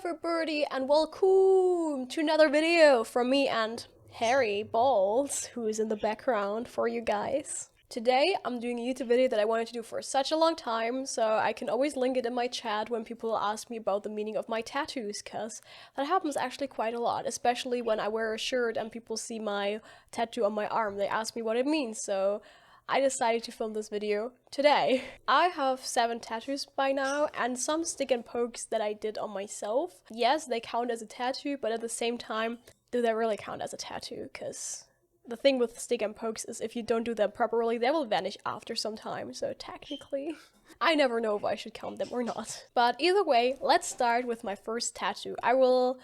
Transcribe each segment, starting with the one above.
everybody, and welcome to another video from me and Harry Balls, who is in the background for you guys. Today I'm doing a YouTube video that I wanted to do for such a long time, so I can always link it in my chat when people ask me about the meaning of my tattoos, cause that happens actually quite a lot, especially when I wear a shirt and people see my tattoo on my arm. They ask me what it means, so I decided to film this video today. I have 7 tattoos by now, and some stick and pokes that I did on myself. Yes, they count as a tattoo, but at the same time, do they really count as a tattoo? Because the thing with stick and pokes is if you don't do them properly, they will vanish after some time, so technically, I never know if I should count them or not. But either way, let's start with my first tattoo. I will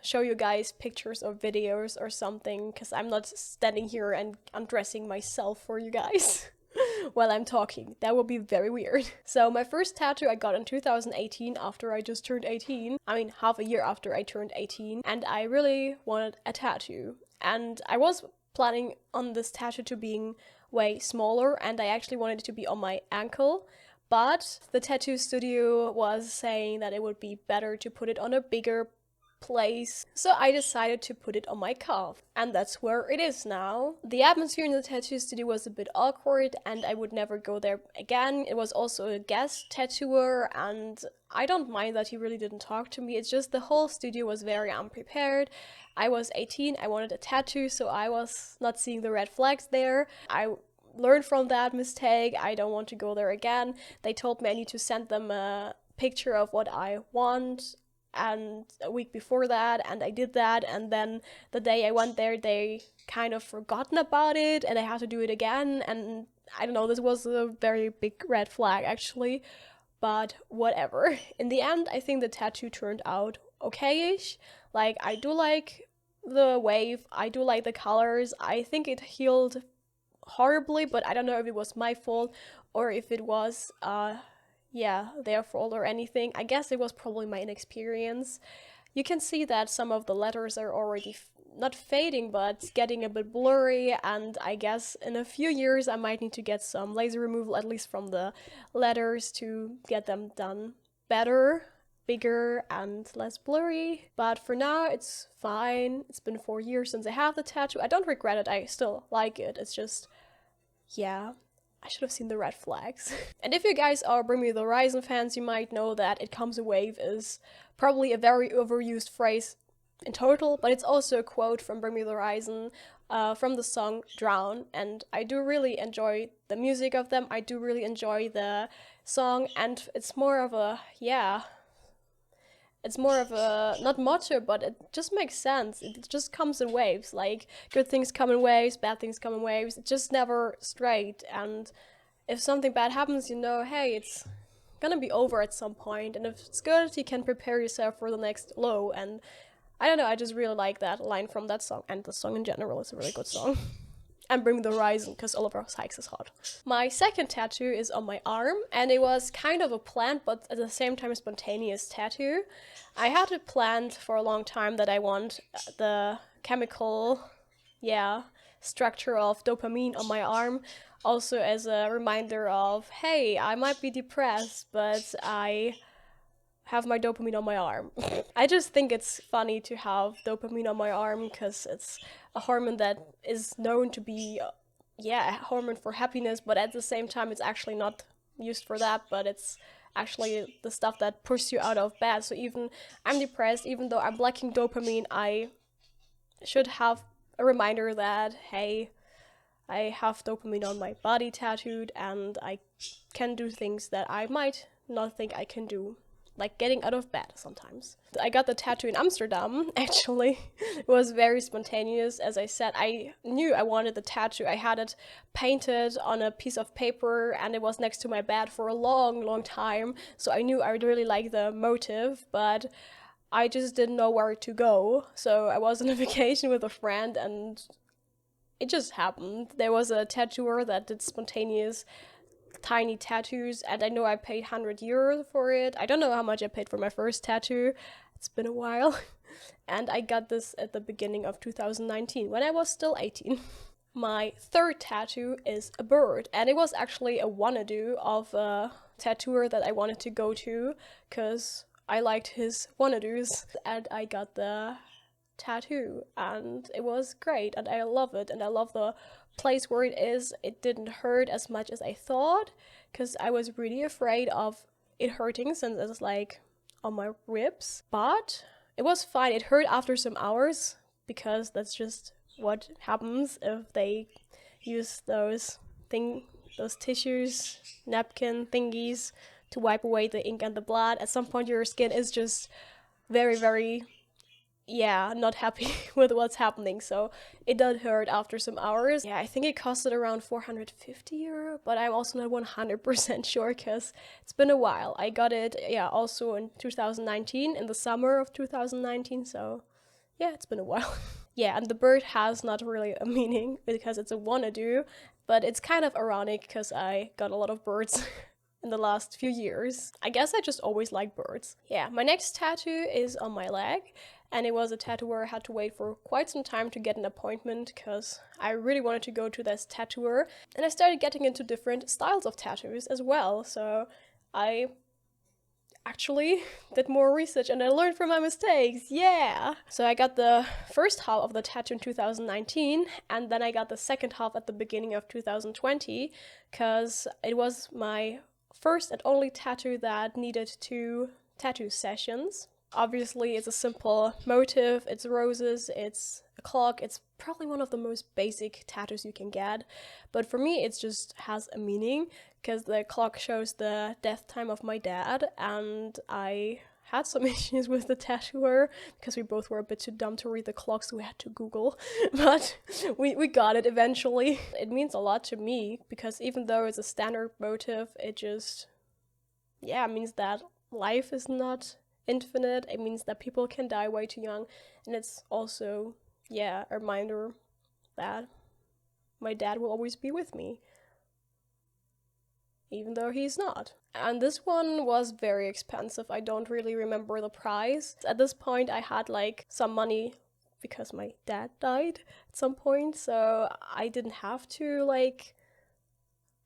show you guys pictures or videos or something, because I'm not standing here and undressing myself for you guys while I'm talking. That would be very weird. So my first tattoo I got in 2018 after I just turned 18. I mean, half a year after I turned 18, and I really wanted a tattoo. And I was planning on this tattoo to being way smaller, and I actually wanted it to be on my ankle. But the tattoo studio was saying that it would be better to put it on a bigger place, so I decided to put it on my calf, and that's where it is now. The atmosphere in the tattoo studio was a bit awkward, and I would never go there again. It was also a guest tattooer, and I don't mind that he really didn't talk to me. It's just the whole studio was very unprepared. I was 18, I wanted a tattoo, so I was not seeing the red flags there. I learned from that mistake. I don't want to go there again. They told me I need to send them a picture of what I want, and a week before that, and I did that, and then the day I went there they kind of forgotten about it and I had to do it again, and I don't know, this was a very big red flag actually, but whatever. In the end, I think the tattoo turned out okay-ish. Like, I do like the wave, I do like the colors. I think it healed horribly, but I don't know if it was my fault or if it was their fault or anything. I guess it was probably my inexperience. You can see that some of the letters are already not fading, but getting a bit blurry, and I guess in a few years I might need to get some laser removal, at least from the letters, to get them done better, bigger, and less blurry. But for now, it's fine. It's been 4 years since I have the tattoo. I don't regret it, I still like it. It's just, I should have seen the red flags. And if you guys are Bring Me the Horizon fans, you might know that It Comes a Wave is probably a very overused phrase in total, but it's also a quote from Bring Me the Horizon from the song Drown, and I do really enjoy the music of them. I do really enjoy the song, and it's more of a, it's more of a, not motto, but it just makes sense. It just comes in waves. Like, good things come in waves, bad things come in waves. It's just never straight. And if something bad happens, you know, hey, it's gonna be over at some point. And if it's good, you can prepare yourself for the next low. And I don't know, I just really like that line from that song. And the song in general is a really good song. And Bring Me the Horizon, because Oliver Sykes is hot. My second tattoo is on my arm, and it was kind of a planned, but at the same time a spontaneous tattoo. I had it planned for a long time that I want the chemical, structure of dopamine on my arm, also as a reminder of, hey, I might be depressed, but I have my dopamine on my arm. I just think it's funny to have dopamine on my arm, because it's a hormone that is known to be, a hormone for happiness, but at the same time it's actually not used for that, but it's actually the stuff that pushes you out of bed. So even I'm depressed, even though I'm lacking dopamine, I should have a reminder that, hey, I have dopamine on my body tattooed, and I can do things that I might not think I can do, like getting out of bed sometimes. I got the tattoo in Amsterdam, actually. It was very spontaneous. As I said, I knew I wanted the tattoo. I had it painted on a piece of paper, and it was next to my bed for a long time, so I knew I would really like the motive, but I just didn't know where to go. So I was on a vacation with a friend, and it just happened. There was a tattooer that did spontaneous tiny tattoos, and I know I paid 100 euros for it. I don't know how much I paid for my first tattoo. It's been a while. And I got this at the beginning of 2019, when I was still 18. My third tattoo is a bird, and it was actually a wanna-do of a tattooer that I wanted to go to, because I liked his wanna-dos, and I got the tattoo, and it was great, and I love it, and I love the place where it is. It didn't hurt as much as I thought, because I was really afraid of it hurting since it's like on my ribs, but it was fine. It hurt after some hours, because that's just what happens if they use those tissues, napkin thingies to wipe away the ink and the blood. At some point your skin is just very, very, yeah, not happy with what's happening, so it did hurt after some hours. Yeah, I think it costed around 450 euro, but I'm also not 100% sure because it's been a while. I got it, yeah, also in 2019, in the summer of 2019, so yeah, it's been a while. Yeah, and the bird has not really a meaning because it's a wanna-do, but it's kind of ironic because I got a lot of birds in the last few years. I guess I just always liked birds. Yeah, my next tattoo is on my leg, and it was a tattoo where I had to wait for quite some time to get an appointment because I really wanted to go to this tattooer, and I started getting into different styles of tattoos as well, so I actually did more research and I learned from my mistakes, yeah! So I got the first half of the tattoo in 2019, and then I got the second half at the beginning of 2020, because it was my first and only tattoo that needed 2 tattoo sessions. Obviously, it's a simple motif, it's roses, it's a clock, it's probably one of the most basic tattoos you can get, but for me it just has a meaning, because the clock shows the death time of my dad, and I had some issues with the tattooer, because we both were a bit too dumb to read the clock, so we had to Google, but we got it eventually. It means a lot to me, because even though it's a standard motif, it just, yeah, means that life is not infinite. It means that people can die way too young, and it's also, yeah, a reminder that my dad will always be with me, even though he's not. And this one was very expensive. I don't really remember the price. At this point I had like some money because my dad died at some point, so I didn't have to like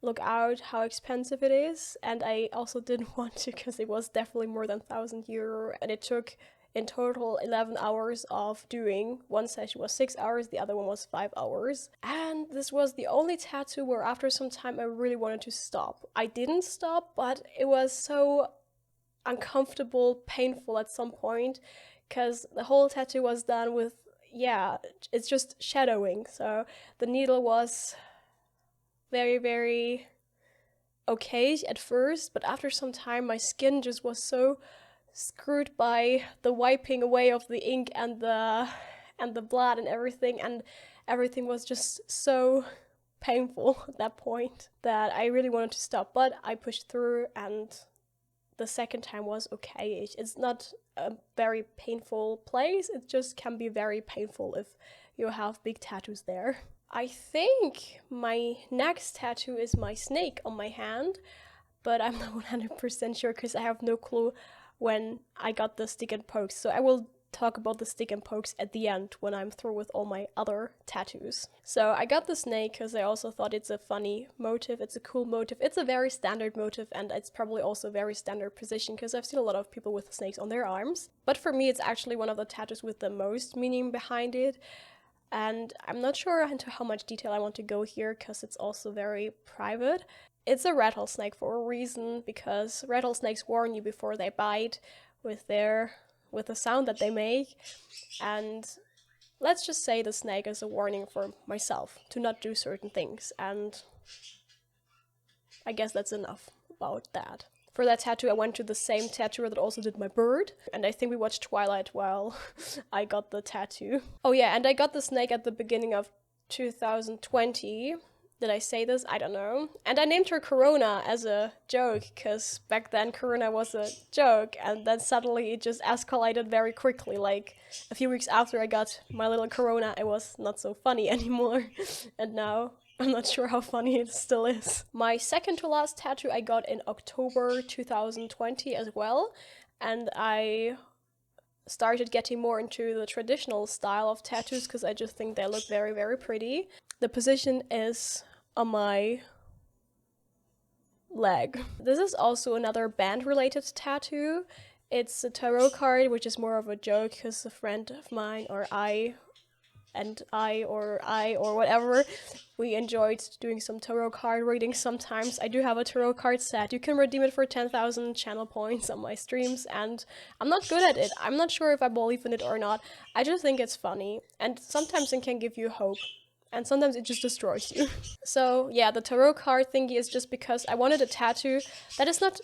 look out how expensive it is, and I also didn't want to because it was definitely more than 1,000 euro, and it took in total 11 hours of doing. One session was 6 hours, the other one was 5 hours, and this was the only tattoo where after some time I really wanted to stop. I didn't stop, but it was so uncomfortable, painful at some point, because the whole tattoo was done with, yeah, it's just shadowing, so the needle was very, very okay at first, but after some time my skin just was so screwed by the wiping away of the ink and the blood and everything was just so painful at that point that I really wanted to stop, but I pushed through, and the second time was okay. It's not a very painful place, it just can be very painful if you have big tattoos there. I think my next tattoo is my snake on my hand, but I'm not 100% sure because I have no clue when I got the stick and pokes, so I will talk about the stick and pokes at the end when I'm through with all my other tattoos. So I got the snake because I also thought it's a funny motif, it's a cool motif, it's a very standard motif, and it's probably also a very standard position because I've seen a lot of people with snakes on their arms. But for me it's actually one of the tattoos with the most meaning behind it. And I'm not sure into how much detail I want to go here because it's also very private. It's a rattlesnake for a reason, because rattlesnakes warn you before they bite with the sound that they make. And let's just say the snake is a warning for myself to not do certain things, and I guess that's enough about that. For that tattoo I went to the same tattooer that also did my bird, and I think we watched Twilight while I got the tattoo. Oh yeah, and I got the snake at the beginning of 2020. Did I say this? I don't know. And I named her Corona as a joke, because back then Corona was a joke, and then suddenly it just escalated very quickly. Like a few weeks after I got my little Corona, it was not so funny anymore. And now I'm not sure how funny it still is. My second to last tattoo I got in October 2020 as well, and I started getting more into the traditional style of tattoos because I just think they look very, very pretty. The position is on my leg. This is also another band related tattoo. It's a tarot card, which is more of a joke because a friend of mine or I or whatever, we enjoyed doing some tarot card readings sometimes. I do have a tarot card set. You can redeem it for 10,000 channel points on my streams, and I'm not good at it. I'm not sure if I believe in it or not. I just think it's funny, and sometimes it can give you hope, and sometimes it just destroys you. So yeah, the tarot card thingy is just because I wanted a tattoo that is not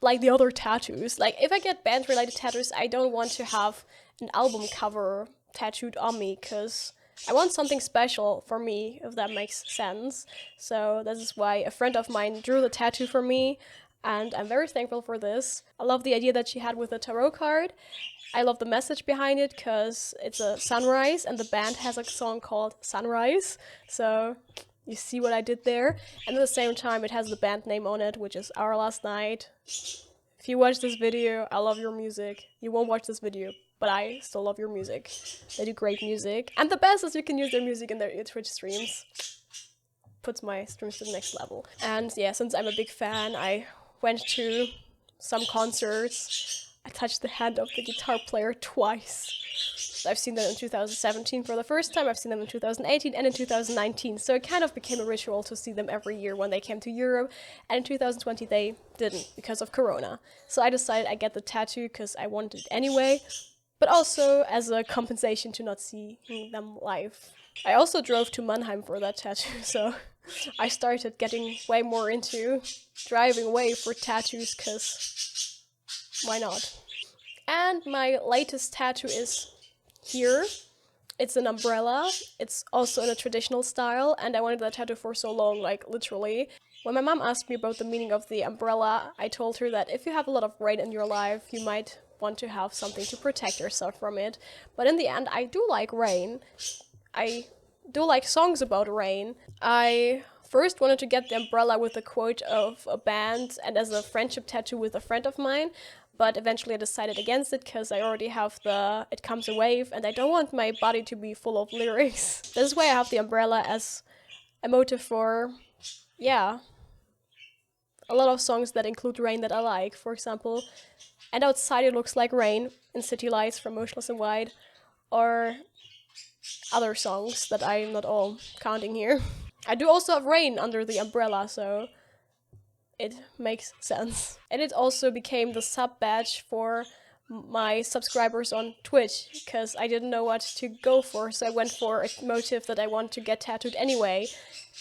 like the other tattoos. Like, if I get band-related tattoos, I don't want to have an album cover tattooed on me, because I want something special for me, if that makes sense. So this is why a friend of mine drew the tattoo for me, and I'm very thankful for this. I love the idea that she had with the tarot card. I love the message behind it, because it's a sunrise, and the band has a song called Sunrise, so you see what I did there. And at the same time, it has the band name on it, which is Our Last Night. If you watch this video, I love your music. You won't watch this video, but I still love your music. They do great music. And the best is you can use their music in their Twitch streams. Puts my streams to the next level. And yeah, since I'm a big fan, I went to some concerts. I touched the hand of the guitar player twice. I've seen them in 2017 for the first time, I've seen them in 2018 and in 2019, so it kind of became a ritual to see them every year when they came to Europe, and in 2020 they didn't because of Corona. So I decided I'd get the tattoo because I wanted it anyway, but also as a compensation to not see them live. I also drove to Mannheim for that tattoo, so I started getting way more into driving away for tattoos, because why not? And my latest tattoo is here. It's an umbrella. It's also in a traditional style, and I wanted that tattoo for so long, like literally. When my mom asked me about the meaning of the umbrella, I told her that if you have a lot of rain in your life, you might want to have something to protect yourself from it. But in the end, I do like rain. I do like songs about rain. I first wanted to get the umbrella with a quote of a band and as a friendship tattoo with a friend of mine, but eventually I decided against it because I already have the It Comes a Wave, and I don't want my body to be full of lyrics. This is why I have the umbrella as a motive for, yeah, a lot of songs that include rain that I like. For example, And Outside It Looks Like Rain in City Lights from Motionless in White, or other songs that I'm not all counting here. I do also have rain under the umbrella, so it makes sense. And it also became the sub badge for my subscribers on Twitch, because I didn't know what to go for, so I went for a motive that I want to get tattooed anyway.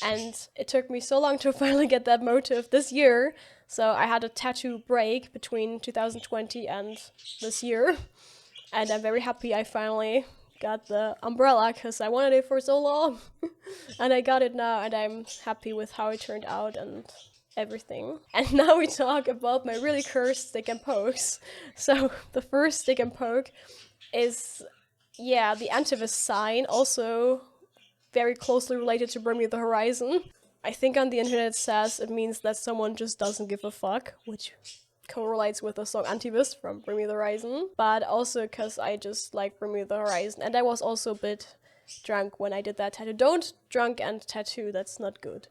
And it took me so long to finally get that motive this year, so I had a tattoo break between 2020 and this year. And I'm very happy I finally got the umbrella, because I wanted it for so long. And I got it now, and I'm happy with how it turned out and everything. And now we talk about my really cursed stick and pokes. So the first stick and poke is, yeah, the Antivist sign, also very closely related to Bring Me the Horizon. I think on the internet it says it means that someone just doesn't give a fuck, which correlates with the song Antivist from Bring Me the Horizon, but also because I just like Bring Me the Horizon, and I was also a bit drunk when I did that tattoo. Don't drunk and tattoo, that's not good.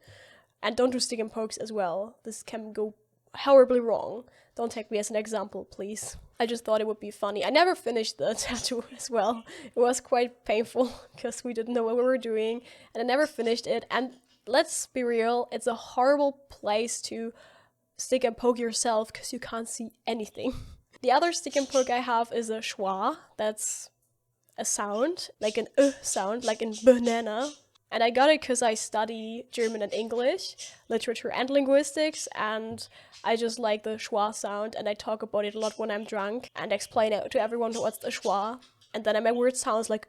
And don't do stick and pokes as well. This can go horribly wrong. Don't take me as an example, please. I just thought it would be funny. I never finished the tattoo as well. It was quite painful because we didn't know what we were doing, and I never finished it. And let's be real, it's a horrible place to stick and poke yourself because you can't see anything. The other stick and poke I have is a schwa. That's a sound, like an sound, like in banana. And I got it because I study German and English, literature and linguistics, and I just like the schwa sound, and I talk about it a lot when I'm drunk and explain it to everyone what's the schwa. And then I make weird sounds like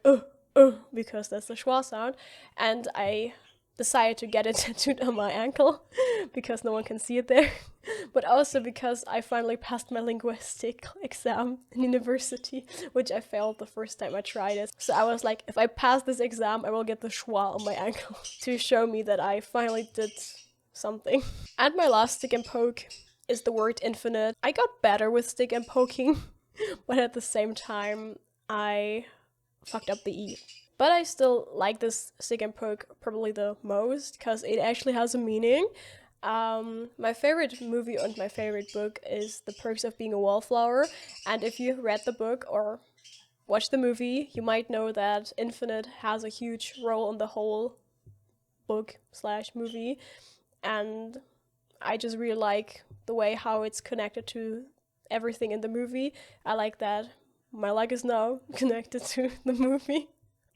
because that's the schwa sound. And I decided to get it tattooed on my ankle because no one can see it there. But also because I finally passed my linguistic exam in university, which I failed the first time I tried it. So I was like, if I pass this exam, I will get the schwa on my ankle to show me that I finally did something. And my last stick and poke is the word infinite. I got better with stick and poking, but at the same time, I fucked up the E. But I still like this stick and poke probably the most, because it actually has a meaning. My favorite movie and my favorite book is The Perks of Being a Wallflower. And if you read the book or watched the movie, you might know that Infinite has a huge role in the whole book slash movie. And I just really like the way how it's connected to everything in the movie. I like that my luck is now connected to the movie.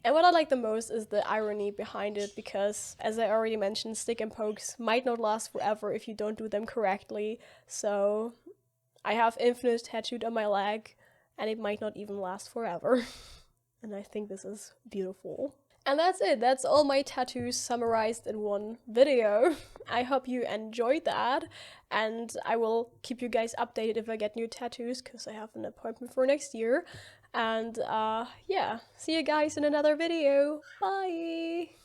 And what I like the most is the irony behind it because, as I already mentioned, stick and pokes might not last forever if you don't do them correctly. So I have Infinite tattooed on my leg, and it might not even last forever. And I think this is beautiful. And that's it. That's all my tattoos summarized in one video. I hope you enjoyed that, and I will keep you guys updated if I get new tattoos because I have an appointment for next year. And yeah, see you guys in another video. Bye!